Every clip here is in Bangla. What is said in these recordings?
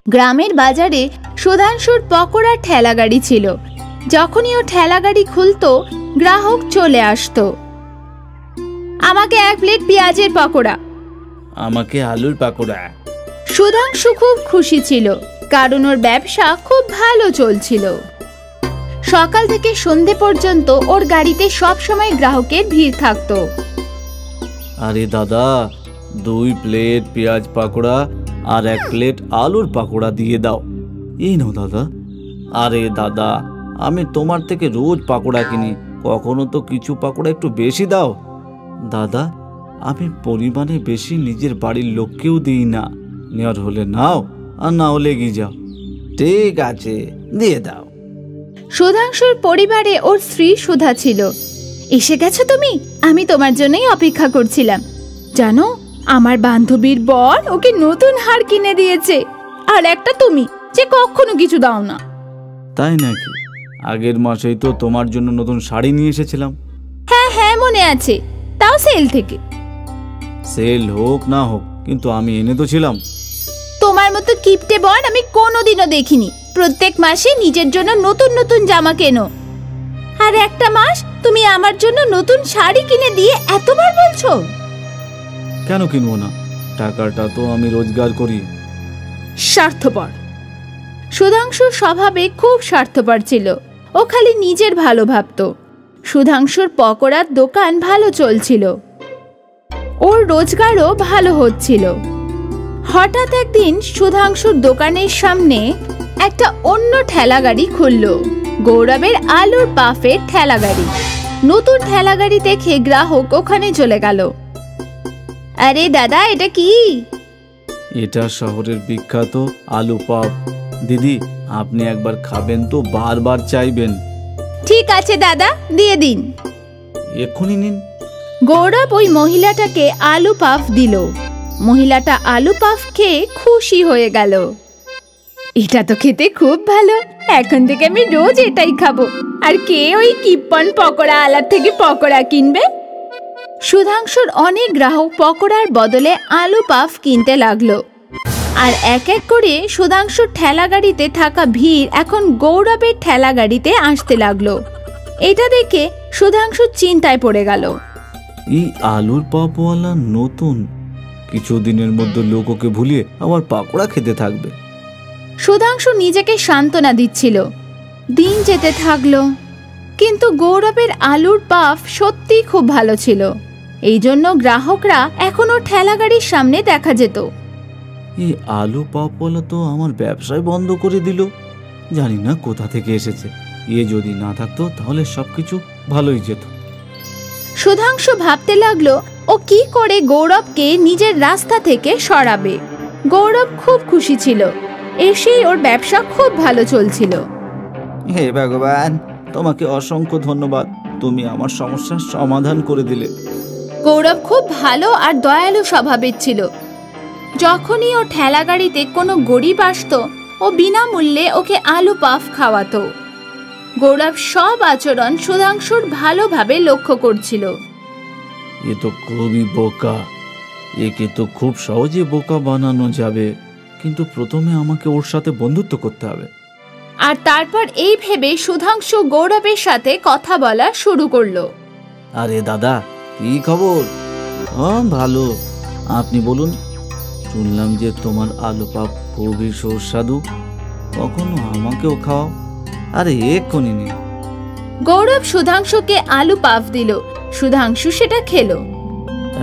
গ্রামের বাজারে সুধাংশুর পকোড়ার ঠেলা গাড়ি ছিল। যখনই ও ঠেলা গাড়ি খুলতো, গ্রাহক চলে আসতো। আমাকে 1 প্লেট পেঁয়াজের পকোড়া। আমাকে আলুর পকোড়া। সুধাংশু খুব খুশি ছিল, কারণ ওর ব্যবসা খুব ভালো চলছিল। সকাল থেকে সন্ধে পর্যন্ত ওর গাড়িতে সব সময় গ্রাহকের ভিড় থাকতো। আরে দাদা, 2 প্লেট পেঁয়াজ পকোড়া আর 1 প্লেট আলুর পকোড়া দিয়ে দাও। এই নাও দাদা। আরে দাদা, আমি তোমার থেকে রোজ পকোড়া কিনি, কখনো তো কিছু পকোড়া একটু বেশি দাও। দাদা, আমি পরিমাণে বেশি নিজের বাড়ির লোককেও দিই না। নেওয়ার হলে নাও, আর না হলে এগিয়ে যাও। ঠিক আছে, দিয়ে দাও। সুধাংশুর পরিবারে ওর স্ত্রী সুধা ছিল। এসে গেছো তুমি? আমি তোমার জন্যই অপেক্ষা করছিলাম। জানো, আমার বান্ধবীর বর ওকে নতুন হার কিনে দিয়েছে, আর একটা তুমি, যে কখনো কিছু দাও না। তাই নাকি? আগের মাসেই তো তোমার জন্য নতুন শাড়ি নিয়ে এসেছিলাম। হ্যাঁ হ্যাঁ, মনে আছে, তাও সেল থেকে। সেল হোক না হোক, কিন্তু আমি এনে তো ছিলাম। তোমার মতো কিপটে বর আমি কোনোদিনও দেখিনি। প্রত্যেক মাসে নিজের জন্য নতুন নতুন জামা কেনো, আর একটা মাস তুমি আমার জন্য নতুন শাড়ি কিনে দিয়ে এতবার বলছো। কেন কিনবো না? টাকাটা তো আমি রোজগার করি। স্বার্থপর। সুধাংশুর স্বভাবে খুব স্বার্থপর ছিল। ও খালি নিজের ভালো ভাবতো। সুধাংশুর পকোড়ার দোকান ভালো চলছিল, ওর রোজগারও ভালো হচ্ছিল। হঠাৎ একদিন সুধাংশুর দোকানের সামনে একটা অন্য ঠেলা গাড়ি খুলল। গৌরবের আলুর পাফের ঠেলা গাড়ি। নতুন ঠেলা গাড়ি দেখে গ্রাহক ওখানে চলে গেল। আরে দাদা, এটা কি? এটা শহরের বিখ্যাত আলু পাপ। দিদি, আপনি একবার খাবেন তো বারবার চাইবেন। ঠিক আছে দাদা, দিয়ে দিন। এক্ষুনি নিন। গৌরব ওই মহিলাটাকে আলু পাফ দিল। মহিলাটা আলু পাফ খেয়ে খুশি হয়ে গেল। এটা তো খেতে খুব ভালো, এখন থেকে আমি রোজ এটাই খাবো। আর কে ওই কিপ্পন পকোড়া আলার থেকে পকোড়া কিনবে? সুধাংশুর অনেক গ্রাহক পকোড়ার বদলে আলু পাফ কিনতে লাগলো। আর এক এক করে সুধাংশুর ঠেলা গাড়িতে থাকা ভিড় এখন গৌরবের ঠেলা গাড়িতে আসতে লাগলো। এটা দেখে সুধাংশু চিন্তায় পড়ে গেল। এই আলুর পাপওয়ালা নতুন, কিছুদিনের মধ্যে লোক ওকে ভুলিয়ে আবার পাকোড়া খেতে থাকবে। সুধাংশু নিজেকে সান্ত্বনা দিচ্ছিল। দিন যেতে থাকলো, কিন্তু গৌরবের আলুর পাফ সত্যি খুব ভালো ছিল। এই জন্য গ্রাহকরা এখনো ঠেলা গাড়ির সামনে দেখা যেত। এই আলু পাপওয়ালা তো আমার ব্যবসায় বন্ধ করে দিল। জানি না কোথা থেকে এসেছে। এ যদি না থাকতো তাহলে সবকিছু ভালোই যেত। সুধাংশু ভাবতে লাগলো ও কি করে গৌরবকে নিজের রাস্তা থেকে সরাবে। গৌরব খুব খুশি ছিল, এসেই ওর ব্যবসা খুব ভালো চলছিল। হে ভগবান, তোমাকে অসংখ্য ধন্যবাদ, তুমি আমার সমস্যার সমাধান করে দিলে। গৌরব খুব ভালো আর দয়ালু স্বভাবের ছিল। যখনই ও ঠেলা গাড়িতে কোনো গরিব আসতো, ও বিনামূল্যে ওকে আলু পাফ খাওয়াতো। গৌরব সব আচরণ সুধাংশুর ভালোভাবে লক্ষ্য করছিল। এ তো খুবই বোকা, একে তো খুব সহজে বোকা বানানো যাবে, কিন্তু প্রথমে আমাকে ওর সাথে বন্ধুত্ব করতে হবে। আর তারপর এই ভেবে সুধাংশু গৌরবের সাথে কথা বলা শুরু করলো। আরে দাদা, কি খবর? হ্যাঁ ভালো, আপনি বলুন। শুনলাম যে তোমার আলু পাপ খুবই সুস্বাদু, কখনো আমাকেও খাও। আরে এক্ষুনি নিন। গৌরব সুধাংশুকে আলু পাফ দিল। সুধাংশু সেটা খেলো।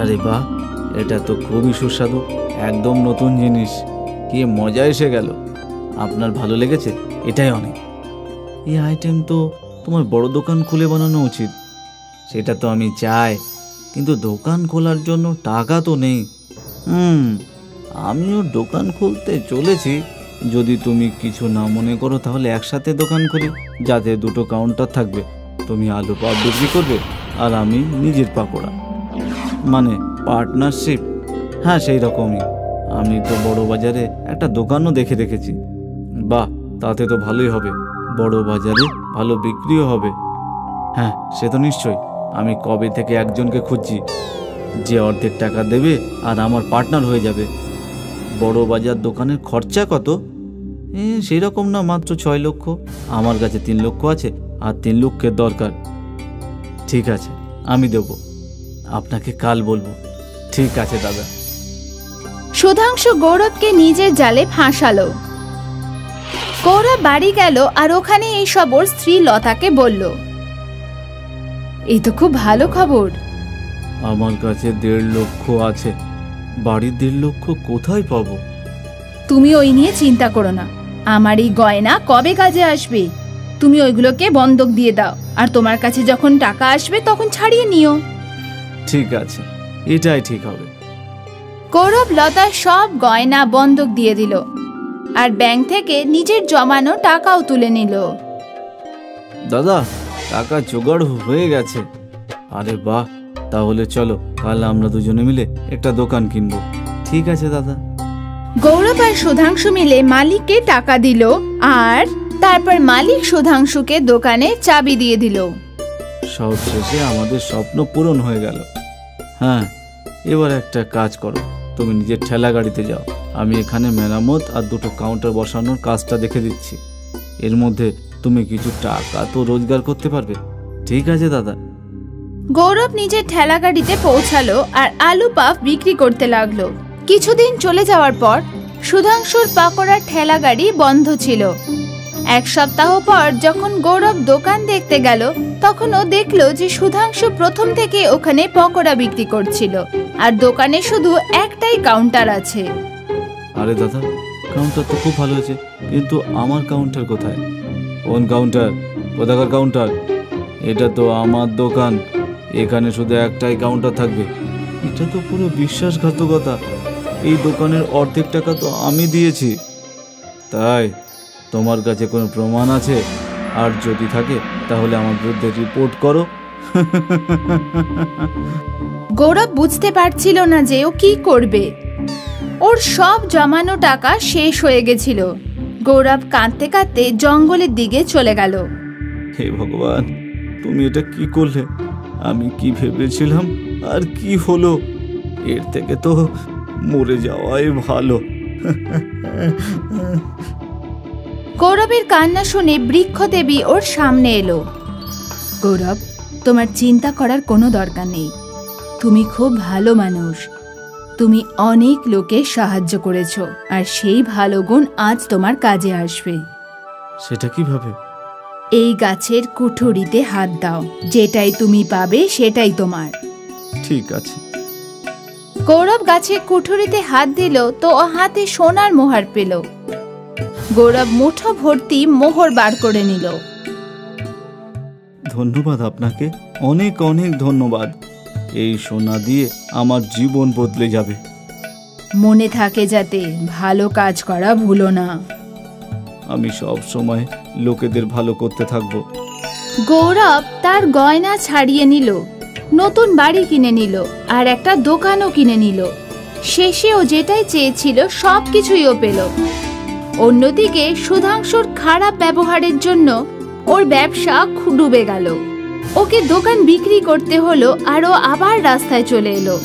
আরে বাহ, এটা তো খুবই সুস্বাদু, একদম নতুন জিনিস, কি মজা এসে গেল। আপনার ভালো লেগেছে? এটাই অনেক। এই আইটেম তো তোমার বড় দোকান খুলে বানানো উচিত। সেটা তো আমি চাই, কিন্তু দোকান খোলার জন্য টাকা তো নেই। আমিও দোকান খুলতে চলেছি। যদি তুমি কিছু না মনে করো তাহলে একসাথে দোকান করি, যাতে দুটো কাউন্টার থাকবে। তুমি আলু পাপ বিক্রি করবে আর আমি নিজের পাকোড়া, মানে পার্টনারশিপ। হ্যাঁ, সেই রকমই। আমি তো বড় বাজারে একটা দোকানও দেখে রেখেছি। বাহ, তাতে তো ভালোই হবে, বড় বাজারে ভালো বিক্রিও হবে। হ্যাঁ, সে তো নিশ্চয়ই। আমি কবে থেকে একজনকে খুঁজছি যে অর্ধেক টাকা দেবে আর আমার পার্টনার হয়ে যাবে। বড় বাজার দোকানের খরচা কত? সেই রকম না, মাত্র 6 লক্ষ। আমার কাছে 3 লক্ষ আছে, আর 3 লক্ষের দরকার। ঠিক আছে, আমি দেব, আপনাকে কাল বলবো। ঠিক আছে দাদা। সুধাংশু গৌরবকে নিজের জালে ফাঁসালো। গৌরব বাড়ি গেল আর ওখানে এইসব ওর স্ত্রী লতাকে বলল। এই তো খুব ভালো খবর। আমার কাছে 1.5 লক্ষ আছে। বাড়ির 1.5 লক্ষ কোথায় পাবো? তুমি ওই নিয়ে চিন্তা করো না, আমার এই গয়না কবে কাজে আসবে। তুমি ওইগুলোকে বন্ধক দিয়ে দাও, আর তোমার কাছে যখন টাকা আসবে তখন ছাড়িয়ে নিও। ঠিক আছে, এটাই ঠিক হবে। গৌরব লতার সব গয়না বন্ধক দিয়ে দিল, আর ব্যাংক থেকে নিজের জমানো টাকাও তুলে নিল। দাদা, টাকা জোগাড় হয়ে গেছে। আরে বাহ, তাহলে চলো কাল আমরা দুজনে মিলে একটা দোকান কিনবো। ঠিক আছে দাদা। গৌরব আর সুধাংশু মিলে মালিককে টাকা দিল, আর তারপর মালিক সুধাংশুকে দোকানে চাবি দিয়ে দিল। সব শেষে আমাদের স্বপ্ন পূরণ হয়ে গেল। হ্যাঁ, এবার একটা কাজ করো, তুমি নিজের ঠেলা গাড়িতে যাও, আমি এখানে মেরামত আর 2টো কাউন্টার বসানোর কাজটা দেখে দিচ্ছি। এর মধ্যে তুমি কিছু টাকা তো রোজগার করতে পারবে। ঠিক আছে দাদা। গৌরব নিজের ঠেলা গাড়িতে পৌঁছালো আর আলু পাফ বিক্রি করতে লাগলো। কিছুদিন চলে যাওয়ার পর সুধাংশুর পাকোড়ার ঠেলা গাড়ি বন্ধ ছিল। 1 সপ্তাহ পর যখন গৌরব দোকান দেখতে গেল, তখন ও দেখলো যে সুধাংশু প্রথম থেকে ওখানে পকোড়া বিক্রি করছিল, আর দোকানে শুধু একটাই কাউন্টার আছে। আরে দাদা, কাউন্টার তো খুব ভালো হয়েছে, কিন্তু আমার কাউন্টার কোথায়? কোন কাউন্টার? কোথাকার কাউন্টার? এটা তো আমার দোকান, এখানে শুধু একটাই কাউন্টার থাকবে। এটা তো পুরো বিশ্বাসঘাতকতা। এই দোকানের অর্ধেক টাকা তো আমি দিয়েছি। তাই তোমার কাছে কোনো প্রমাণ আছে? আর যদি থাকে তাহলে আমার বিরুদ্ধে রিপোর্ট করো। গৌরব বুঝতে পারছিল না যে ও কি করবে। ওর সব জমানো টাকা শেষ হয়ে গেছিল। গৌরব কাঁদতে কাঁদতে জঙ্গলের দিকে চলে গেল। হে ভগবান, তুমি এটা কি করলে? আমি কি ভেবেছিলাম আর কি হলো? এর থেকে তো মরে যাওয়াই ভালো। গৌরবের কান্না শুনে বৃক্ষদেবী ওর সামনে এলো। গৌরব, তোমার চিন্তা করার কোনো দরকার নেই। তুমি খুব ভালো মানুষ। তুমি অনেক লোকের সাহায্য করেছো, আর সেই ভালো গুণ আজ তোমার কাজে আসবে। সেটা কিভাবে? এই গাছের কুঠুরিতে হাত দাও, যেটাই তুমি পাবে সেটাই তোমার। ঠিক আছে। গৌরব গাছের কুঠুরিতে হাত দিল তো ও হাতে সোনার মোহর পেল। গৌরব মুঠো ভর্তি মোহর বার করে নিল। ধন্যবাদ আপনাকে, অনেক অনেক ধন্যবাদ। এই সোনা দিয়ে আমার জীবন বদলে যাবে। মনে থাকে যাতে ভালো কাজ করা ভুলো না। আমি সব সময় লোকেদের ভালো করতে থাকবো। গৌরব তার গয়না ছাড়িয়ে নিল, নতুন বাড়ি কিনে নিল, আর একটা দোকানও কিনে নিল। শেষেও যেটাই চেয়েছিল সবকিছুই ও পেল। অন্যদিকে সুধাংশুর খারাপ ব্যবহারের জন্য ওর ব্যবসা ডুবে গেল। ওকে দোকান বিক্রি করতে হলো, আর ও আবার রাস্তায় চলে এলো।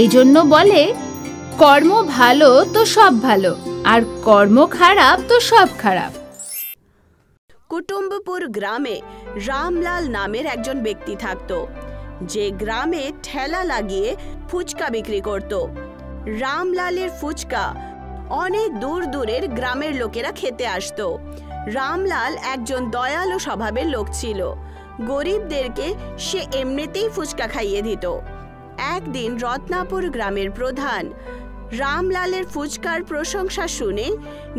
এই জন্য বলে, কর্ম ভালো তো সব ভালো, আর কর্ম খারাপ তো সব খারাপ। কুটুম্বপুর গ্রামে রামলাল নামের একজন ব্যক্তি থাকতো, যে গ্রামে ঠেলা লাগিয়ে ফুচকা বিক্রি করত। রামলালের ফুচকা অনেক দূর দূরের গ্রামের লোকেরা খেতে আসতো। রামলাল একজন দয়ালু স্বভাবের লোক ছিল। গরিবদেরকে সে এমনিতেই ফুচকা খাইয়ে দিত। একদিন রত্নাপুর গ্রামের প্রধান রামলালের ফুচকার প্রশংসা শুনে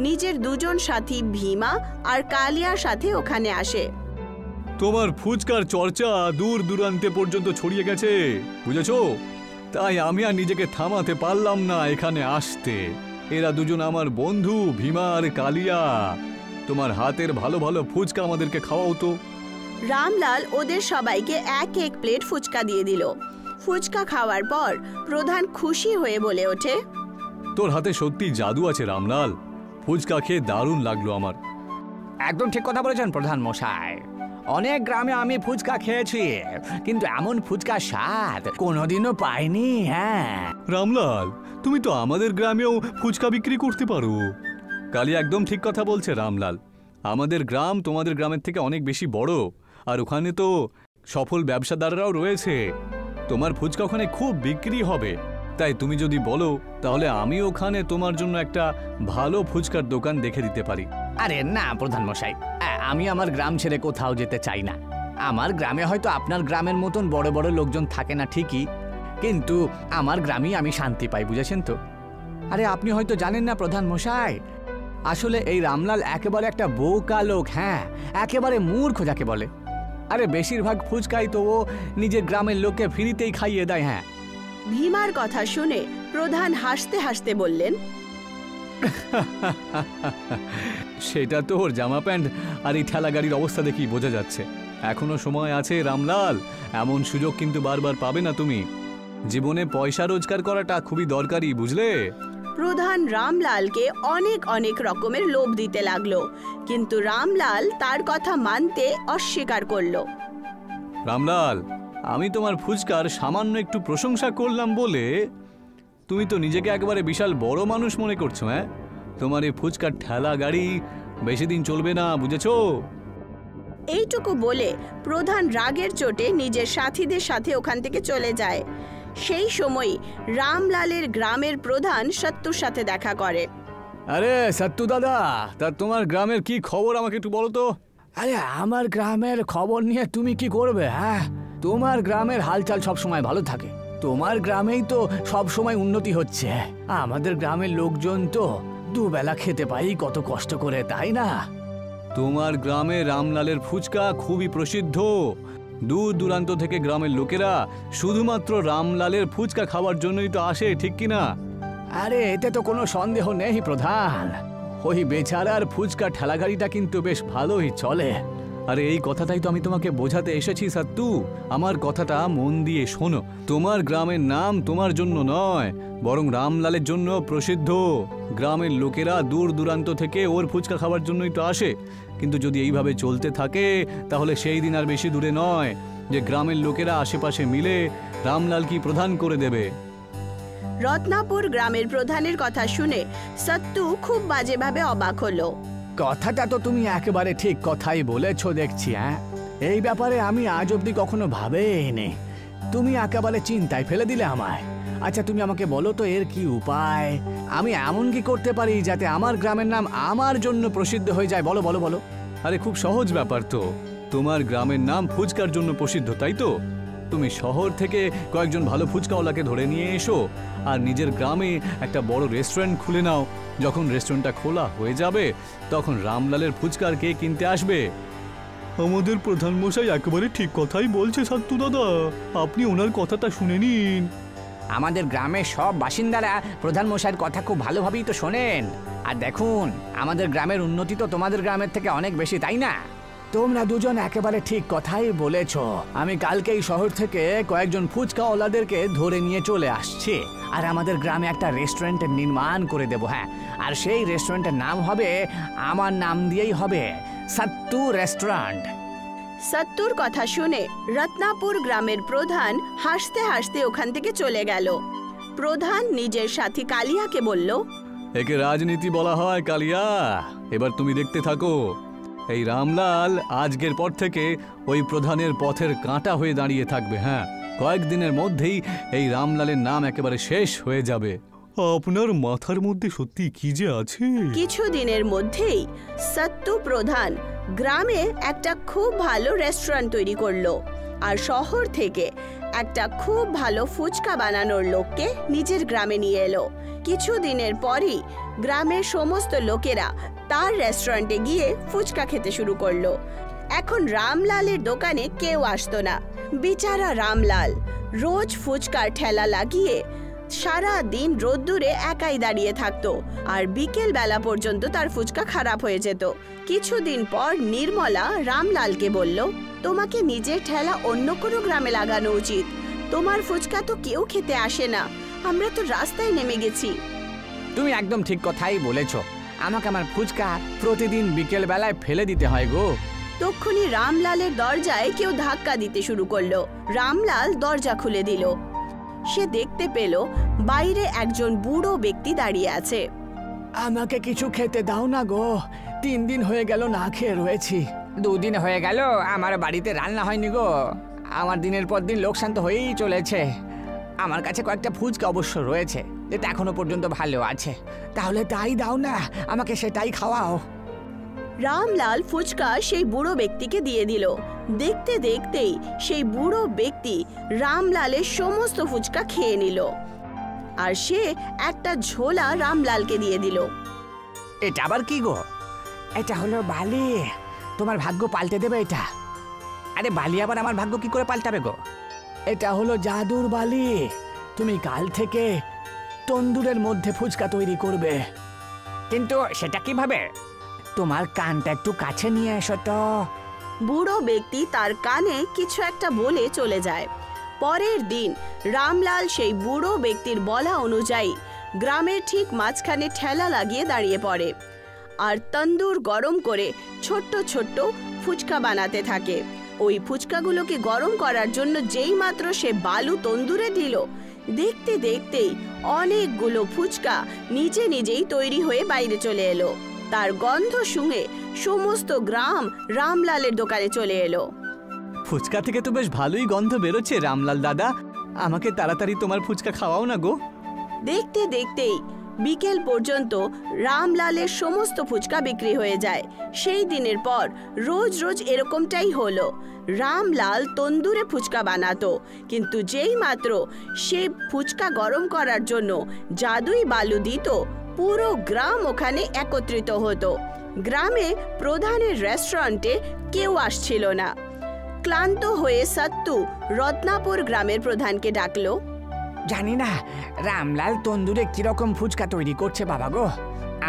নিজের 2জন সাথী ভীমা আর কালিয়ার সাথে ওখানে আসে। তোমার ফুচকার চর্চা দূর দূরান্তে পর্যন্ত ছড়িয়ে গেছে, বুঝেছো? তাই আমি আর নিজেকে থামাতে পারলাম না এখানে আসতে। এরা 2জন আমার বন্ধু, ভীমা আর কালিয়া। তোমার হাতের ভালো ভালো ফুচকা আমাদেরকে খাওয়াও তো। রামলাল ওদের সবাইকে 1 প্লেট ফুচকা দিয়ে দিল। ফুচকা খাওয়ার পর প্রধান খুশি হয়ে বলে ওঠে, তোর হাতে সত্যি জাদু আছে রামলাল। ফুচকা খেয়ে দারুণ লাগলো আমার। একদম ঠিক কথা বলেছেন প্রধান মশাই। অনেক গ্রামে আমি ফুচকা খেয়েছি, কিন্তু এমন ফুচকা স্বাদ কোনোদিনও পাইনি। হ্যাঁ রামলাল, তুমি তো আমাদের গ্রামেও ফুচকা বিক্রি করতে পারো। কালিয়া একদম ঠিক কথা বলছে রামলাল। আমাদের গ্রাম তোমাদের গ্রামের থেকে অনেক বেশি বড়, আর ওখানে তো সফল ব্যবসাদাররাও রয়েছে। তোমার ফুচকা ওখানে খুব বিক্রি হবে। তাই তুমি যদি বলো তাহলে আমি ওখানে তোমার জন্য একটা ভালো ফুচকার দোকান দেখে দিতে পারি। আরে না প্রধান মশাই, আমি আমার গ্রাম ছেড়ে কোথাও যেতে চাই না। আমার গ্রামে হয়তো আপনার গ্রামের মতন বড় বড় লোকজন থাকে না ঠিকই, কিন্তু আমার গ্রামেই আমি শান্তি পাই, বুঝেছেন তো? আরে আপনি হয়তো জানেন না প্রধান মশাই, আসলে এই রামলাল একেবারে একটা বোকা লোক। হ্যাঁ, একেবারে মূর্খ যাকে বলে। আরে বেশিরভাগ ফুচকাই তো ও নিজের গ্রামের লোককে ফ্রিতেই খাইয়ে দেয়। হ্যাঁ। ভীমার কথা শুনে প্রধান হাসতে হাসতে বললেন, সেটা তো ওর জামা প্যান্ট আর এই ঠেলা গাড়ির অবস্থা দেখেই বোঝা যাচ্ছে। এখনো সময় আছে রামলাল, এমন সুযোগ কিন্তু বারবার পাবে না তুমি। জীবনে পয়সা রোজগার করাটা খুবই দরকারি, বুঝলে? প্রধান রামলালকে অনেক অনেক রকমের লোভ দিতে লাগলো, কিন্তু রামলাল তার কথা মানতে অস্বীকার করলো। রামলাল, আমি তোমার ফুচকার সামান্য একটু প্রশংসা করলাম বলে তুমি তো নিজেকে একেবারে বিশাল বড় মানুষ মনে করছো। হ্যাঁ, তোমার এই ফুচকার ঠেলা গাড়ি বেশি দিন চলবে না, বুঝেছো? এইটুকু বলে প্রধান রাগের চোটে নিজের সাথীদের সাথে ওখান থেকে চলে যায়। সেই সময় রামলালের গ্রামের প্রধান সত্তুর সাথে দেখা করে। আরে সত্তু দাদা, তা তোমার গ্রামের কি খবর আমাকে একটু বলো তো। আরে আমার গ্রামের খবর নিয়ে তুমি কি করবে? হ্যাঁ, তোমার গ্রামের হালচাল সব সময় ভালো থাকে। তোমার গ্রামেই তো সব সময় উন্নতি হচ্ছে। আমাদের গ্রামের লোকজন তো দুবেলা খেতে পাই কত কষ্ট করে, তাই না? তোমার গ্রামে রামলালের ফুচকা খুবই প্রসিদ্ধ। দূর দূরান্ত থেকে গ্রামের লোকেরা শুধুমাত্র রামলালের ফুচকা খাওয়ার জন্যই তো আসে, ঠিক কি না? আরে এতে তো কোনো সন্দেহ নেই প্রধান। ওই বেচারার ফুচকা ঠেলাগাড়িটা কিন্তু বেশ ভালোই চলে। আরে এই কথাটাই তো আমি তোমাকে বোঝাতে এসেছি সত্তু। আমার কথাটা মন দিয়ে শোনো। তোমার গ্রামের নাম তোমার জন্য নয়, বরং রামলালের জন্য প্রসিদ্ধ। গ্রামের লোকেরা দূর দূরান্ত থেকে ওর ফুচকা খাওয়ার জন্যই তো আসে। কিন্তু যদি এইভাবে চলতে থাকে তাহলে সেই দিন আর বেশি দূরে নয় যে গ্রামের লোকেরা আশেপাশে মিলে রামলালকে প্রধান করে দেবে। রত্নাপুর গ্রামের প্রধানের কথা শুনে সত্তু খুব বাজেভাবে অবাক হলো। কথাটা তো তুমি একেবারে ঠিক কথাই বলেছো দেখছি। হ্যাঁ, এই ব্যাপারে আমি আজ অব্দি কখনো ভাবেইনি। তুমি একেবারে চিন্তায় ফেলে দিলে আমায়। আচ্ছা তুমি আমাকে বলো তো এর কি উপায়? আমি এমন কি করতে পারি যাতে আমার গ্রামের নাম আমার জন্য প্রসিদ্ধ হয়ে যায়? বলো বলো বলো। আরে খুব সহজ ব্যাপার তো। তোমার গ্রামের নাম ফুচকার জন্য প্রসিদ্ধ, তাই তো? তুমি শহর থেকে কয়েকজন ভালো ফুচকাওয়ালাকে ধরে নিয়ে এসো আর নিজের গ্রামে একটা বড় রেস্টুরেন্ট খুলে নাও। যখন রেস্টুরেন্টটা খোলা হয়ে যাবে তখন রামলালের ফুচকার কে কিনতে আসবে। আমাদের প্রধান মশাই একেবারে ঠিক কথাই বলছে সত্তু দাদা, আপনি ওনার কথাটা শুনে নিন। আমাদের গ্রামের সব বাসিন্দারা প্রধান মশাইয়ের কথা খুব ভালোভাবেই তো শোনেন। আর দেখুন, আমাদের গ্রামের উন্নতি তো তোমাদের গ্রামের থেকে অনেক বেশি, তাই না? তোমরা দুজন একেবারে ঠিক কথাই বলেছ। আমি কালকেই শহর থেকে কয়েকজন ফুচকাওয়ালাদেরকে ধরে নিয়ে চলে আসছি, আর আমাদের গ্রামে একটা রেস্টুরেন্ট নির্মাণ করে দেব। হ্যাঁ, আর সেই রেস্টুরেন্টের নাম হবে, আমার নাম দিয়েই হবে, সত্তু রেস্টুরেন্ট। সত্তুর কথা শুনে রত্নাপুর গ্রামের প্রধান হাসতে হাসতে ওখান থেকে চলে গেল। প্রধান নিজের সাথী কালিয়াকে বলল, একে রাজনীতি বলা হয় কালিয়া। এবার তুমি দেখতে থাকো, এই রামলাল আজকের পর থেকে ওই প্রধানের পথের কাঁটা হয়ে দাঁড়িয়ে থাকবে। হ্যাঁ, কয়েকদিনের মধ্যেই এই রামলালের নাম একেবারে শেষ হয়ে যাবে। আপনার মাথার মধ্যে সত্যি কি যে আছে। কিছুদিনের মধ্যেই সত্তু প্রধান গ্রামে একটা খুব ভালো রেস্টুরেন্ট তৈরি করলো আর শহর থেকে একটা খুব ভালো ফুচকা বানানোর লোককে নিজের গ্রামে নিয়ে এলো। কিছুদিনের পরই গ্রামের সমস্ত লোকেরা তার রেস্টুরেন্টে গিয়ে ফুচকা খেতে শুরু করলো। এখন রামলালের দোকানে কেউ আসতো না। বেচারা রামলাল রোজ ফুচকার ঠেলা লাগিয়ে সারা দিন রোদ্দুরে একাই দাঁড়িয়ে থাকতো, আর বিকেল বেলা পর্যন্ত তার ফুচকা খারাপ হয়ে যেত। কিছুদিন পর নির্মলা রামলালকে বলল, তোমাকে নিজের ঠেলা অন্য কোনো গ্রামে লাগানো উচিত। তোমার ফুচকা তো কেউ খেতে আসে না, আমরা তো রাস্তায় নেমে গেছি। তুমি একদম ঠিক কথাই বলেছ। আমাকে আমার ফুচকা প্রতিদিন বিকেল বেলায় ফেলে দিতে হয় গো। তক্ষুনি রামলালের দরজায় কেউ ধাক্কা দিতে শুরু করলো। রামলাল দরজা খুলে দিল। সে দেখতে পেল বাইরে একজন বুড়ো ব্যক্তি দাঁড়িয়ে আছে। আমাকে কিছু খেতে দাও না গো, 3 দিন হয়ে গেল না খেয়ে রয়েছি। 2 দিন হয়ে গেল আমার বাড়িতে রান্না হয়নি গো। আমার দিনের পর দিন লোকসান তো হয়েই চলেছে। আমার কাছে কয়েকটা ফুচকা অবশ্য রয়েছে, যেটা এখনো পর্যন্ত ভালো আছে। তাহলে তাই দাও না, আমাকে সেটাই খাওয়াও। রামলাল ফুচকা সেই বুড়ো ব্যক্তিকে দিয়ে দিল। দেখতে দেখতেই সেই বুড়ো ব্যক্তি রামলালের সমস্ত ফুচকা খেয়ে নিল, আর সে একটা ঝোলা রামলালকে দিয়ে দিল। এটা আবার কি গো? এটা হলো বালি, তোমার ভাগ্য পাল্টে দেবে এটা। আরে বালি আবার আমার ভাগ্য কি করে পাল্টাবে গো? এটা হলো জাদুর বালি, তুমি কাল থেকে তন্দুরের মধ্যে ফুচকা তৈরি করবে। কিন্তু সেটা কিভাবে? তোমার কানটা একটু কাছে নিয়ে এসো তো। বুড়ো ব্যক্তি তার কানে কিছু একটা বলে চলে যায়। পরের দিন রামলাল সেই বুড়ো ব্যক্তির বলা অনুযায়ী গ্রামের ঠিক মাঝখানে ঠেলা লাগিয়ে দাঁড়িয়ে পড়ে আর তন্দুর গরম করে ছোট্ট ছোট্ট ফুচকা বানাতে থাকে। ওই ফুচকাগুলোকে গরম করার জন্য যেই মাত্র সে বালু তন্দুরে দিল, দেখতে দেখতেই অনেকগুলো ফুচকা নিজে নিজেই তৈরি হয়ে বাইরে চলে এলো। তার গন্ধ শুঙে সমস্ত গ্রাম রামলালের দোকানে চলে এলো। ফুচকা থেকে তো বেশ ভালোই গন্ধ বেরোচ্ছে রামলাল দাদা, আমাকে তাড়াতাড়ি তোমার ফুচকা খাওয়াও না গো। দেখতে দেখতেই বিকেল পর্যন্ত রামলালের সমস্ত ফুচকা বিক্রি হয়ে যায়। সেই দিনের পর রোজ রোজ এরকমটাই হলো। রামলাল তন্দুরে ফুচকা বানাতো, কিন্তু যেই মাত্র সে ফুচকা গরম করার জন্য জাদুই বালু দিত, পুরো গ্রাম ওখানে একত্রিত হতো। গ্রামে প্রধানের রেস্টুরেন্টে কেউ আসছিল না। ক্লান্ত হয়ে সত্তু রত্নাপুর গ্রামের প্রধানকে ডাকলো। জানি না রামলাল তন্দুরে কিরকম ফুচকা তৈরি করছে বাবা গো,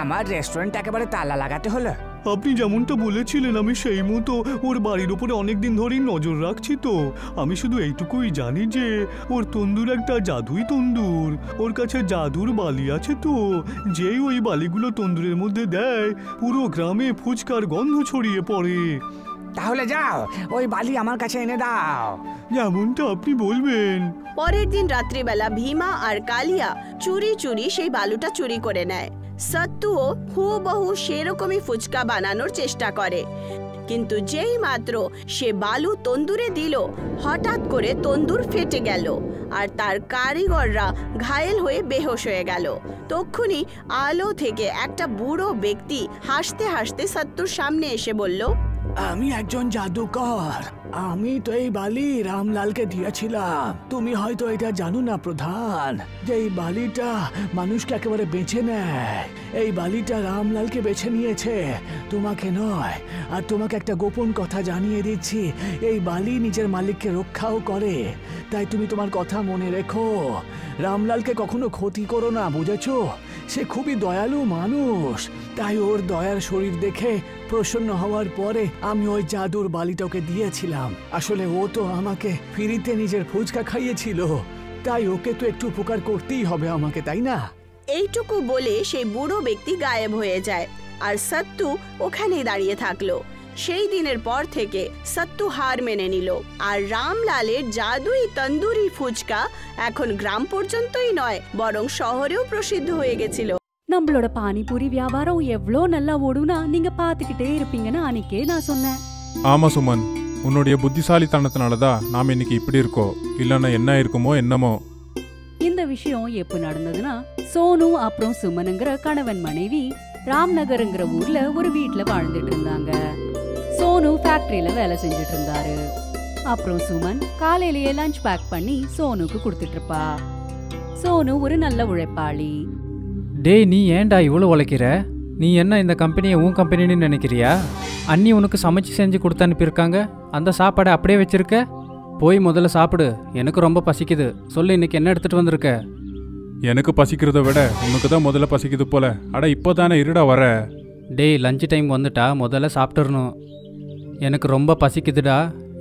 আমার রেস্টুরেন্ট একেবারে তালা লাগাতে হলো। আপনি যেমনটা বলেছিলেন আমি সেই মতো ওর বাড়ির উপরে অনেকদিন ধরেই নজর রাখছি। তো আমি শুধু এইটুকুই জানি যে ওর তন্দুর একটা জাদুই তন্দুর, ওর কাছে জাদুর বালি আছে। তো যেই ওই বালিগুলো তন্দুরের মধ্যে দেয়, পুরো গ্রামে ফুচকার গন্ধ ছড়িয়ে পড়ে। তাহলে যাও, ওই বালি আমার কাছে এনে দাও। যেমনটা আপনি বলবেন। পরের দিন রাত্রিবেলা ভীমা আর কালিয়া চুরি চুরি সেই বালুটা চুরি করে নেয়। সত্তুও হুবহু সেরকমই ফুচকা বানানোর চেষ্টা করে, কিন্তু যেই মাত্র সে বালু তন্দুরে দিল, হঠাৎ করে তন্দুর ফেটে গেল আর তার কারিগররা ঘায়েল হয়ে বেহুশ হয়ে গেল। তক্ষুনি আলো থেকে একটা বুড়ো ব্যক্তি হাসতে হাসতে সত্তুর সামনে এসে বলল, আমি একজন জাদুকর, আমি তো এই বালি রামলালকে দিয়েছিলাম। তুমি হয়তো এটা জানো না প্রধান, যে এই বালিটা মানুষকে একেবারে বেছে নেয়। এই বালিটা রামলালকে বেছে নিয়েছে, তোমাকে নয়। আর তোমাকে একটা গোপন কথা জানিয়ে দিচ্ছি, এই বালি নিজের মালিককে রক্ষাও করে। তাই তুমি তোমার কথা মনে রেখো, রামলালকে কখনো ক্ষতি করো না, বুঝেছো? সে খুবই দয়ালু মানুষ, তাই ওর দয়ার শরীর দেখে প্রসন্ন হওয়ার পরে আমি ওই জাদুর বালিটাকে দিয়েছিলাম। আসলে ও তো আমাকে ফ্রিতে নিজের ফুচকা খাইয়েছিল, তাই ওকে তো একটু উপকার করতেই হবে আমাকে, তাই না? এইটুকু বলে সেই বুড়ো ব্যক্তি গায়েব হয়ে যায় আর সত্তু ওখানেই দাঁড়িয়ে থাকলো। সেই দিনের পর থেকে সত্তু হার মেনে নিল, আর রামলালের জাদুই তন্দুরি ফুচকা এখন গ্রাম পর্যন্তই নয়, বরং শহরেও প্রসিদ্ধ হয়ে গেছিল। நம்மளோட பானிபூரி வியாபாரம் எவ்வளோ நல்லா ஓடுனா நீங்க பாத்துக்கிட்டே இருப்பீங்கன்னு அன்னைக்கே நான் சொன்னேன். ஆமா சுமன், உன்னுடைய புத்திசாலித்தனத்தினாலதான் நாம இன்னைக்கு இப்படி இருக்கோம், இல்லன்னா என்ன இருக்குமோ என்னமோ. இந்த விஷயம் எப்ப நடந்ததுன்னா, சோனு அப்புறம் சுமனுங்கிற கணவன் மனைவி ராம்நகருங்கிற ஊர்ல ஒரு வீட்ல வாழ்ந்துட்டு இருந்தாங்க. சோனு ஃபேக்டரியில வேலை செஞ்சுட்டு இருந்தாரு. அப்புறம் சுமன் காலையிலேயே லஞ்ச் பேக் பண்ணி சோனுக்கு கொடுத்துட்டு இருப்பா. சோனு ஒரு நல்ல உழைப்பாளி. டேய், நீ ஏன்டா இவ்வளோ உழைக்கிற? நீ என்ன இந்த கம்பெனியை உன் கம்பெனின்னு நினைக்கிறியா? அண்ணி உனக்கு சமைச்சு செஞ்சு கொடுத்து அனுப்பியிருக்காங்க, அந்த சாப்பாடை அப்படியே வச்சிருக்க. போய் முதல்ல சாப்பிடு, எனக்கு ரொம்ப பசிக்குது. சொல்லு, இன்னைக்கு என்ன எடுத்துட்டு வந்திருக்க? எனக்கு பசிக்கிறத விட உனக்கு தான் முதல்ல பசிக்குது போல. அட இப்போ தானே இருடா வர. டேய், லஞ்ச் டைம் வந்துட்டா முதல்ல சாப்பிட்டுறணும். எனக்கு ரொம்ப பசிக்குதுடா,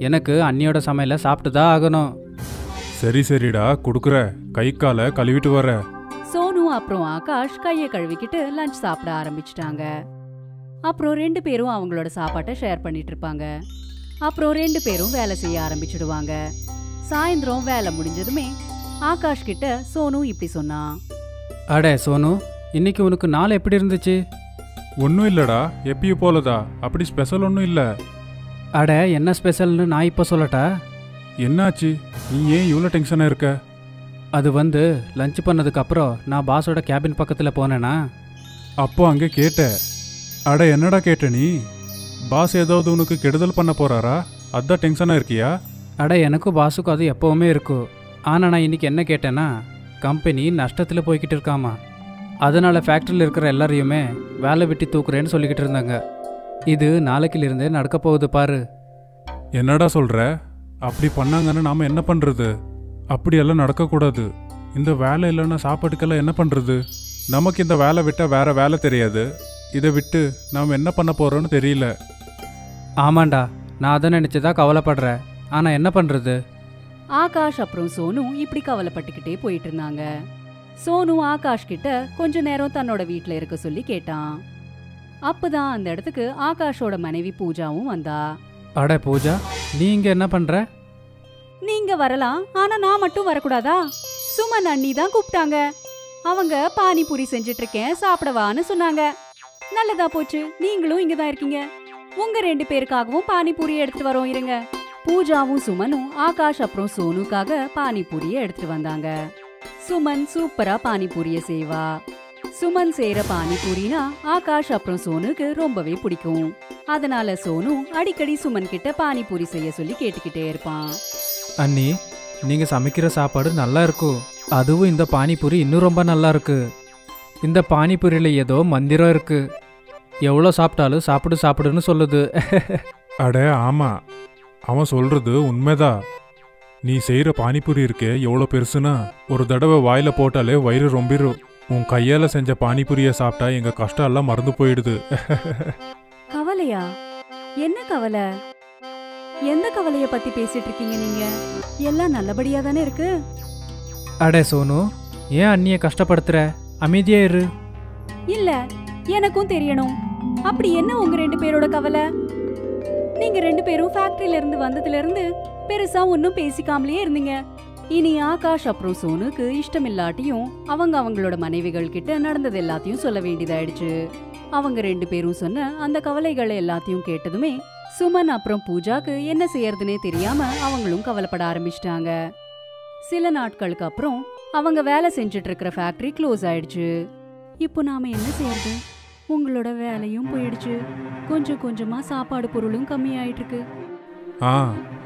எனக்கு அண்ணியோட சமையலை சாப்பிட்டு தான் ஆகணும். சரி சரிடா, கொடுக்குற. கை காலை கழுவிட்டு வர. சோனு அப்புறம் ஆகாஷ் கையை கழுவிக்கிட்டு லஞ்ச் சாப்பிட ஆரம்பிச்சிட்டாங்க. அப்புறம் 2 பேரும் அவங்களோட சாப்பாட்டை ஷேர் பண்ணிட்டு இருப்பாங்க. அப்புறம் 2 பேரும் வேலை செய்ய ஆரம்பிச்சிடுவாங்க. சாயந்தரம் வேலை முடிஞ்சதுமே ஆகாஷ் கிட்ட சோனு இப்படி சொன்னான். அடே சோனு, இன்னைக்கு உனக்கு நாள் எப்படி இருந்துச்சு? ஒன்றும் இல்லைடா, எப்பயும் போலதா. அப்படி ஸ்பெஷல் ஒன்றும் இல்லை. அட, என்ன ஸ்பெஷல்னு நான் இப்போ சொல்லட்டா? என்னாச்சு? நீ ஏன் இவ்வளோ டென்ஷனாக இருக்க? அது லஞ்ச் பண்ணதுக்கப்புறம் நான் பாஸோட கேபின் பக்கத்தில் போனேனா, அப்போ அங்கே கேட்ட. அட, என்னடா கேட்ட நீ? பாஸ் ஏதாவது உனக்கு கெடுதல் பண்ண போறாரா? அதான் டென்ஷனாக இருக்கியா? அட, எனக்கும் பாஸுக்கும் அது எப்போவுமே இருக்கும். ஆனால் நான் இன்னைக்கு என்ன கேட்டேன்னா, கம்பெனி நஷ்டத்தில் போய்கிட்டு இருக்காமா. அதனால் ஃபேக்ட்ரியில் இருக்கிற எல்லாரையுமே வேலை விட்டு தூக்குறேன்னு சொல்லிக்கிட்டு இருந்தாங்க. இது நாளைக்கிலிருந்தே நடக்க போகுது பாரு. என்னடா சொல்கிற? அப்படி பண்ணாங்கன்னு நாம் என்ன பண்ணுறது? அப்படியெல்லாம் நடக்கக்கூடாது. இந்த வேலை இல்லைன்னா சாப்பாட்டுக்கெல்லாம் என்ன பண்ணுறது? நமக்கு இந்த வேலை விட்டால் வேற வேலை தெரியாது. இதை விட்டு நாம் என்ன பண்ண போகிறோன்னு தெரியல. ஆமாண்டா, நான் அதை நினச்சிதான் கவலைப்படுறேன். ஆனால் என்ன பண்ணுறது? ஆகாஷ் அப்புறம் சோனு இப்படி கவலைப்பட்டுக்கிட்டே போயிட்டு இருந்தாங்க. சோனு ஆகாஷ் கிட்ட கொஞ்ச நேரம் தன்னோட வீட்ல இருக்க சொல்லி கேட்டான். அப்பதான் அந்த இடத்துக்கு ஆகாஷோட மனைவி பூஜாவும் வந்தா. அட பூஜா, நீ இங்கே என்ன பண்ணுற? நீங்க வரலாம், ஆனா நான் மட்டும் வரக்கூடாதா? சுமன் அண்ணி தான் கூப்பிட்டாங்க. அவங்க பானிபூரி செஞ்சுட்டு இருக்கேன், சாப்பிடவான்னு சொன்னாங்க. நல்லதா போச்சு, நீங்களும் இங்கதான் இருக்கீங்க. உங்க 2 பேருக்காகவும் பானிபூரி எடுத்துட்டு வரோம், இருங்க. பூஜாவும் சுமனும் ஆகாஷ் அப்புறம் சோனுக்காக பானிபூரிய எடுத்துட்டு வந்தாங்க. சுமன் சூப்பரா பானிபூரிய செய்வா. சுமன் செய்யற பானிபூரினா ஆகாஷ் அப்புறம் சோனுக்கு ரொம்பவே பிடிக்கும். அதனால சோனு அடிக்கடி சுமன் கிட்ட பானிபூரி செய்ய சொல்லி கேட்டுக்கிட்டே இருப்பான். அண்ணி, நீங்கள் சமைக்கிற சாப்பாடு நல்லா இருக்கும். அதுவும் இந்த பானிபூரி இன்னும் ரொம்ப நல்லா இருக்கு. இந்த பானிபூரியில் ஏதோ மந்திரம் இருக்கு. எவ்வளோ சாப்பிட்டாலும் சாப்பிடு சாப்பிடுன்னு சொல்லுது. அட ஆமாம், அவன் சொல்கிறது உண்மைதான். நீ செய்கிற பானிபூரி இருக்கே எவ்வளோ பெருசுனா, ஒரு தடவை வாயில் போட்டாலே வயிறு ரொம்பிடும். உன் கையால் செஞ்ச பானிபூரியை சாப்பிட்டா எங்கள் கஷ்டம் எல்லாம் மறந்து போயிடுது. கவலையா? என்ன கவலை? எந்த கவலைய பத்தி பேசிட்டு இருக்கீங்க நீங்க? எல்லாம் நல்லபடியா தானே இருக்கு. அடே சோனு, ஏன் அண்ணியை கஷ்டப்படுத்துற? அமைதியா இரு. இல்ல, எனக்கும் தெரியணும். அப்படி என்ன உங்க 2 பேரோட கவலை? நீங்க 2 பேரும் ஃபேக்டரியில இருந்து வந்ததுல இருந்து பெருசா ஒன்னும் பேசிக்காமலே இருந்தீங்க. இனி ஆகாஷ் அப்புறம் சோனுக்கு இஷ்டம் இல்லாட்டியும் அவங்களோட மனைவிகள் கிட்ட நடந்தது எல்லாத்தையும் சொல்ல வேண்டியதாயிடுச்சு. அவங்க 2 பேரும் சொன்ன அந்த கவலைகளை எல்லாத்தையும் கேட்டதுமே சுமன் அப்புறம் பூஜாக்கு என்ன செய்யறதுனே தெரியாம அவங்களும் கவலைப்பட ஆரம்பிச்சிட்டாங்க. சில நாட்களுக்கு அப்புறம் அவங்க வேலை செஞ்சுட்டு இருக்கிற ஃபேக்டரி க்ளோஸ் ஆயிடுச்சு. இப்போ நாம என்ன செய்யறது? உங்களோட வேலையும் போயிடுச்சு. கொஞ்சம் கொஞ்சமா சாப்பாடு பொருளும் கம்மியாயிட்டு இருக்கு.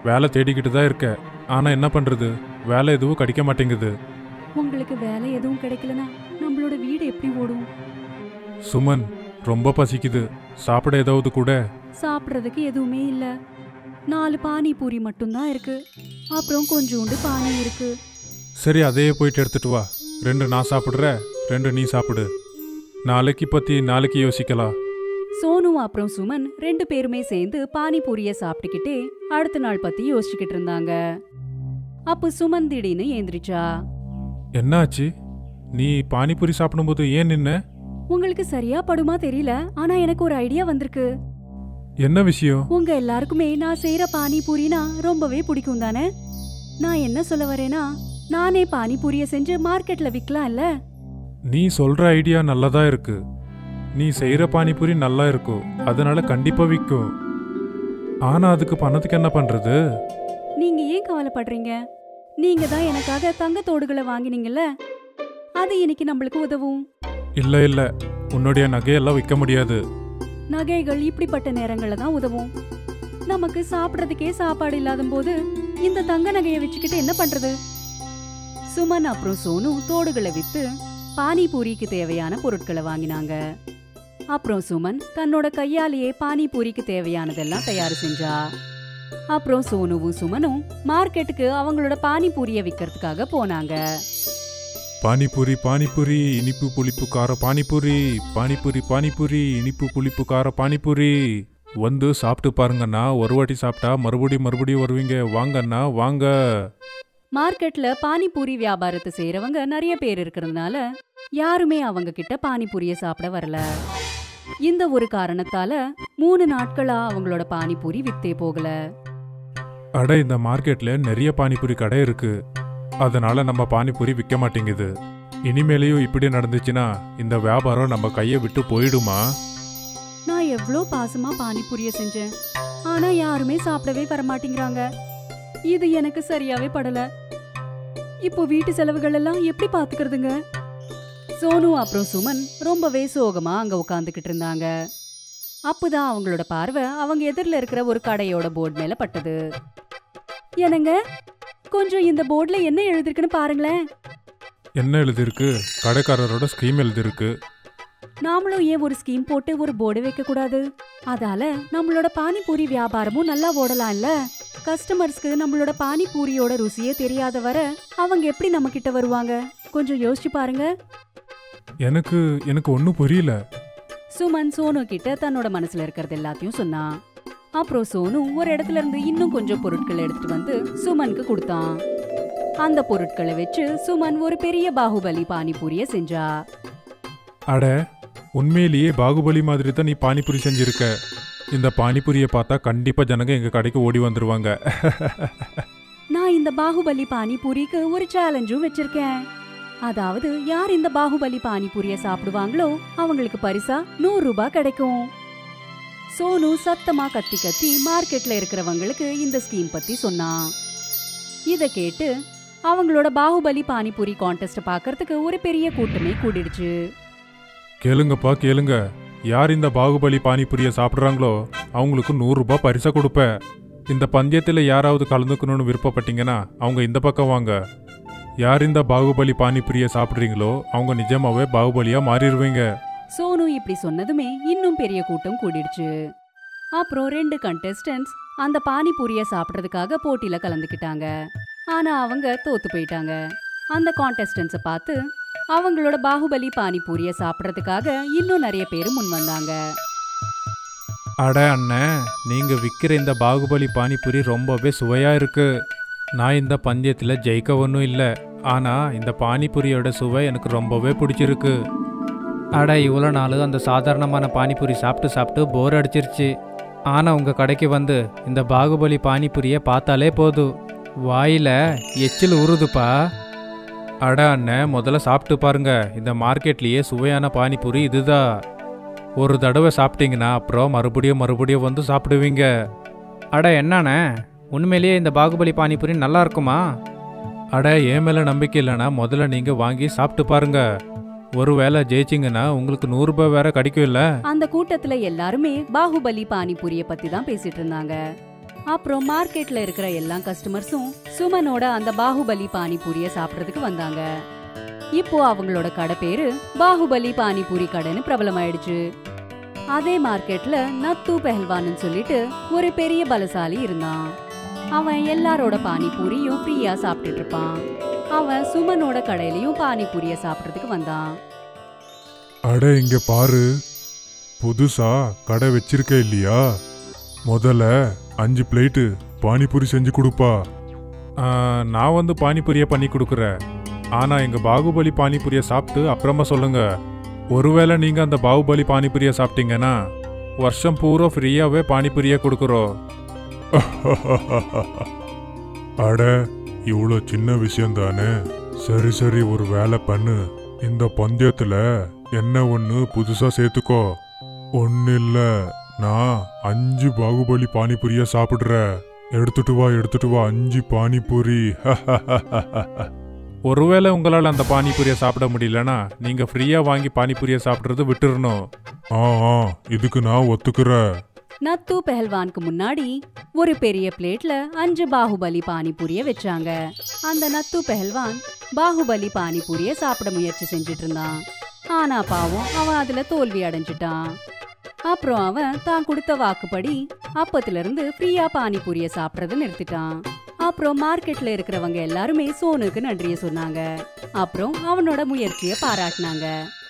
வேலை தேடிக்கிட்டு தான் இருக்க. ஆனால் என்ன பண்ணுறது? வேலை எதுவும் கிடைக்க மாட்டேங்குது. உங்களுக்கு வேலை எதுவும் கிடைக்கலனா நம்மளோட வீடு எப்படி ஓடும்? சுமன், ரொம்ப பசிக்குது. சாப்பிட ஏதாவது கூட. சாப்பிட்றதுக்கு எதுவுமே இல்ல. 4 பானிபூரி மட்டும்தான் இருக்கு. அப்புறம் கொஞ்சோண்டு பானி இருக்கு. சரி, அதையே போயிட்டு எடுத்துட்டு வா. 2 நான் சாப்பிட்றேன், 2 நீ சாப்பிடு. நாளைக்கு பற்றி நாளைக்கு யோசிக்கலாம். சோனு அப்புறம் சுமன் 2 பேருமே சேர்ந்து பானிபூரிய சாப்பிட்டுக்கிட்டே அடுத்த நாள் பத்தி யோசிச்சுக்கிட்டு இருந்தாங்க. அப்ப சுமன் திடீர்னு ஏந்திரிச்சா. என்னாச்சு? நீ பானிபூரி சாப்பிடும்போது ஏன் நின்ன? உங்களுக்கு சரியா படுமா தெரியல, ஆனா எனக்கு ஒரு ஐடியா வந்திருக்கு. என்ன விஷயம்? உங்க எல்லாருக்குமே நான் செய்யற பானிபூரினா ரொம்பவே பிடிக்கும் தானே? நான் என்ன சொல்ல வரேனா, நானே பானிபூரிய செஞ்சு மார்க்கெட்ல விற்கலாம் இல்ல? நீ சொல்ற ஐடியா நல்லதா இருக்கு. நீ செய்யற பானிபூரி நல்லா இருக்கும், அதனால கண்டிப்பா விற்கும். ஆனா அதுக்கு பணத்துக்கு என்ன பண்றது? நீங்க ஏன் கவலைப்படுறீங்க? நீங்க தான் எனக்காக தங்கத்தோடுகளை வாங்கினீங்கல்ல, அது இன்னைக்கு நம்மளுக்கு உதவும். இல்ல இல்ல, உன்னுடைய நகையெல்லாம் விற்க முடியாது. நகைகள் இப்படிப்பட்ட நேரங்கள்ல தான் உதவும். நமக்கு சாப்பிடறதுக்கே சாப்பாடு இல்லாத போது இந்த தங்க நகையை வச்சுக்கிட்டு என்ன பண்றது? சுமன் அப்புறம் சோனு தோடுகளை வித்து பானிபூரிக்கு தேவையான பொருட்களை வாங்கினாங்க. அப்புறம் சுமன் தன்னோட கையாலேயே பானிபூரிக்கு தேவையானதெல்லாம் தயார் செஞ்சா. அப்புறம் சோனுவும் சுமனும் மார்க்கெட்டுக்கு அவங்களோட பானிபூரிய விற்கிறதுக்காக போனாங்க. பானிபூரி பானிபூரி இனிப்பு புளிப்பு கார பானிபூரி, பானிபூரி பானிபூரி இனிப்பு புளிப்பு கார பானிபூரி. வந்து சாப்பிட்டு பாருங்கண்ணா. ஒரு வாட்டி சாப்பிட்டா மறுபடியும் வருவீங்க. வாங்கண்ணா வாங்க. மார்க்கெட்ல பானிபூரி வியாபாரத்தை செய்யறவங்க நிறைய பேர் இருக்கிறதுனால யாருமே அவங்க கிட்ட பானிபூரிய சாப்பிட வரல. இந்த ஒரு காரணத்தால 3 நாட்களா அவங்களோட பானிபூரி வித்தே போகல. அட, இந்த மார்க்கெட்ல நிறைய பானிபூரி கடை இருக்கு, அதனால நம்ம பானிபூரி விற்க மாட்டேங்குது. இனிமேலையும் இப்படி நடந்துச்சுன்னா இந்த வியாபாரம் நம்ம கையை விட்டு போயிடுமா? நான் எவ்வளோ பாசமா பானிபூரிய செஞ்சேன், ஆனா யாருமே சாப்பிடவே வரமாட்டேங்கிறாங்க. இது எனக்கு சரியாவே படல. இப்போ வீட்டு செலவுகள் எல்லாம் எப்படி பாத்துக்கிறதுங்க? சோனு அப்புறம் சுமன் ரொம்பவே சோகமா அங்க உட்காந்துக்கிட்டு இருந்தாங்க. அப்பதான் அவங்களோட பார்வை அவங்க எதிரில் இருக்கிற ஒரு கடையோட போர்டு மேல பட்டது. என்னங்க, கொஞ்சம் இந்த போர்டுல என்ன எழுதிருக்குன்னு பாருங்களேன். என்ன எழுதிருக்கு? கடைக்காரரோட ஸ்கீம் எழுதிருக்கு. நாமளும் ஏன் ஒரு ஸ்கீம் போட்டு ஒரு போர்டு வைக்க கூடாது? அதால நம்மளோட பானிபூரி வியாபாரமும் நல்லா ஓடலாம்ல. கஸ்டமர்ஸ்க்கு நம்மளோட பானிபூரியோட ருசியே தெரியாத வர அவங்க எப்படி நம்ம கிட்ட வருவாங்க? கொஞ்சம் யோசிச்சு பாருங்க. எனக்கு ஒன்றும் புரியல. சுமன் சோனு கிட்ட தன்னோட மனசுல இருக்கிறது எல்லாத்தையும் சொன்னான். அப்புறம் சோனு ஒரு இடத்துல இருந்து இன்னும் கொஞ்சம் பொருட்கள் எடுத்துட்டு வந்து சுமனுக்கு கொடுத்தான். அந்த பொருட்களை வச்சு சுமன் ஒரு பெரிய பாகுபலி பானிபூரிய செஞ்சா. அட, உண்மையிலேயே பாகுபலி மாதிரி தான் நீ பானிபூரி செஞ்சிருக்க. இந்த பானிபூரியை பார்த்தா கண்டிப்பா ஜனங்க எங்க கடைக்கு ஓடி வந்துருவாங்க. நான் இந்த பாகுபலி பானிபூரிக்கு ஒரு சேலஞ்சும் வச்சிருக்கேன். அதாவது யார் இந்த பாகுபலி பானிபூரிய சாப்பிடுவாங்களோ அவங்களுக்கு பரிசா 100 ரூபாய் கிடைக்கும். சோனு சத்தமா கத்தி கத்தி மார்க்கெட்ல இருக்கிறவங்களுக்கு இந்த ஸ்கீம் பத்தி சொன்னான். இத கேட்டு அவங்களோட பாகுபலி பானிபூரி கான்டெஸ்ட் பாக்கிறதுக்கு ஒரு பெரிய கூட்டமே கூடிடுச்சு. கேளுங்கப்பா கேளுங்க, யார் இந்த பாகுபலி பானிபூரியை சாப்பிட்றாங்களோ அவங்களுக்கு 100 ரூபாய் பரிசா கொடுப்பேன். இந்த பந்தயத்தில் யாராவது கலந்துக்கணும்னு விருப்பப்பட்டீங்கன்னா அவங்க இந்த பக்கம் வாங்க. யார் இந்த பாகுபலி பானிபூரியை சாப்பிட்றீங்களோ அவங்க நிஜமாவே பாகுபலியா மாறிடுவீங்க. சோனு இப்படி சொன்னதுமே இன்னும் பெரிய கூட்டம் கூடிடுச்சு. அப்புறம் 2 கண்டெஸ்டன்ட்ஸ் அந்த பானிபூரிய சாப்பிட்றதுக்காக போட்டியில கலந்துக்கிட்டாங்க. ஆனா அவங்க தோத்து போயிட்டாங்க. அந்த கான்டெஸ்டன்ஸை பார்த்து அவங்களோட பாகுபலி பானிபூரிய சாப்பிட்றதுக்காக இன்னும் நிறைய பேர் முன் வந்தாங்க. அட அண்ணன், நீங்க விற்கிற இந்த பாகுபலி பானிபூரி ரொம்பவே சுவையா இருக்கு. நான் இந்த பந்தயத்தில் ஜெயிக்க ஒன்றும் இல்லை, ஆனா இந்த பானிபூரியோட சுவை எனக்கு ரொம்பவே பிடிச்சிருக்கு. அட, இவ்வளோ நாள் அந்த சாதாரணமான பானிபூரி சாப்பிட்டு சாப்பிட்டு போர் அடிச்சிருச்சு. ஆனால் உங்கள் கடைக்கு வந்து இந்த பாகுபலி பானிபூரியை பார்த்தாலே போதும், வாயில் எச்சில் ஊறுதுப்பா. அட அண்ணன், முதல்ல சாப்பிட்டு பாருங்க. இந்த மார்க்கெட்லேயே சுவையான பானிபூரி இதுதான். ஒரு தடவை சாப்பிட்டீங்கன்னா அப்புறம் மறுபடியும் வந்து சாப்பிடுவீங்க. அட என்னண்ணே, உண்மையிலேயே இந்த பாகுபலி பானிபூரி நல்லா இருக்குமா? அட, என் மேலே நம்பிக்கை இல்லைன்னா முதல்ல நீங்கள் வாங்கி சாப்பிட்டு பாருங்க. ஒருவேளை ஜெயிச்சிங்கன்னா உங்களுக்கு 100 ரூபாய் வேற கிடைக்கும் இல்ல? அந்த கூட்டத்துல எல்லாருமே பாகுபலி பானிபூரிய பத்தி தான் பேசிட்டு இருந்தாங்க. அப்புறம் மார்க்கெட்ல இருக்கிற எல்லா கஸ்டமர்ஸும் சுமனோட அந்த பாகுபலி பானிபூரிய சாப்பிட்றதுக்கு வந்தாங்க. இப்போ அவங்களோட கடை பேரு பாகுபலி பானிபூரி கடைன்னு பிரபலமாயிடுச்சு. அதே மார்க்கெட்ல நத்து பெஹல்வான்னு சொல்லிட்டு ஒரு பெரிய பலசாலி இருந்தான். அவன் எல்லாரோட பானிபூரியும் ஃப்ரீயா சாப்பிட்டுட்டு இருப்பான். அவன் சுமனோட கடையிலயும் பானிபூரிய சாப்பிட்றதுக்கு வந்தான். அட, இங்க பாரு, புதுசா கடை வச்சிருக்க இல்லையா? முதல்ல 5 பிளேட்டு பானிபூரி செஞ்சு கொடுப்பா. நான் வந்து பானிபூரியை பண்ணி கொடுக்குறேன். ஆனா எங்க பாகுபலி பானிபூரியை சாப்பிட்டு அப்புறமா சொல்லுங்க. ஒருவேளை நீங்க அந்த பாகுபலி பானிபூரியை சாப்பிட்டீங்கன்னா வருஷம் பூரா ஃப்ரீயாவே பானிபூரியை கொடுக்குறோம். அட, இவ்வளோ சின்ன விஷயம் தானே. சரி, ஒரு வேலை பண்ணு. இந்த பந்தயத்துல என்ன ஒன்று புதுசா சேர்த்துக்கோ. ஒன்னு இல்ல, நான் 5 பாகுபலி பானிபூரிய சாப்பிடுறேன். எடுத்துட்டு வா 5 பானிபூரி. ஒருவேளை உங்களால் அந்த பானிபூரியை சாப்பிட முடியலன்னா நீங்க ஃப்ரீயா வாங்கி பானிபூரியை சாப்பிட்றது விட்டுறணும். இதுக்கு நான் ஒத்துக்கிறேன். நத்து பெஹல்வானுக்கு முன்னாடி ஒரு பெரிய பிளேட்ல 5 பாகுபலி பானிபூரிய வச்சாங்க. அந்த நத்து பெஹல்வான் பாகுபலி பானிபூரிய சாப்பிட முயற்சி செஞ்சுட்டு இருந்தான். ஆனா பாவம், அவன் அதுல தோல்வி அடைஞ்சிட்டான். அப்புறம் அவன் தான் கொடுத்த வாக்குப்படி அப்பத்துல இருந்து ஃப்ரீயா பானிபூரிய சாப்பிட்றத நிறுத்திட்டான். அப்புறம் மார்க்கெட்ல இருக்கிறவங்க எல்லாருமே சோனுக்கு நன்றிய சொன்னாங்க. அப்புறம் அவனோட முயற்சியை பாராட்டினாங்க.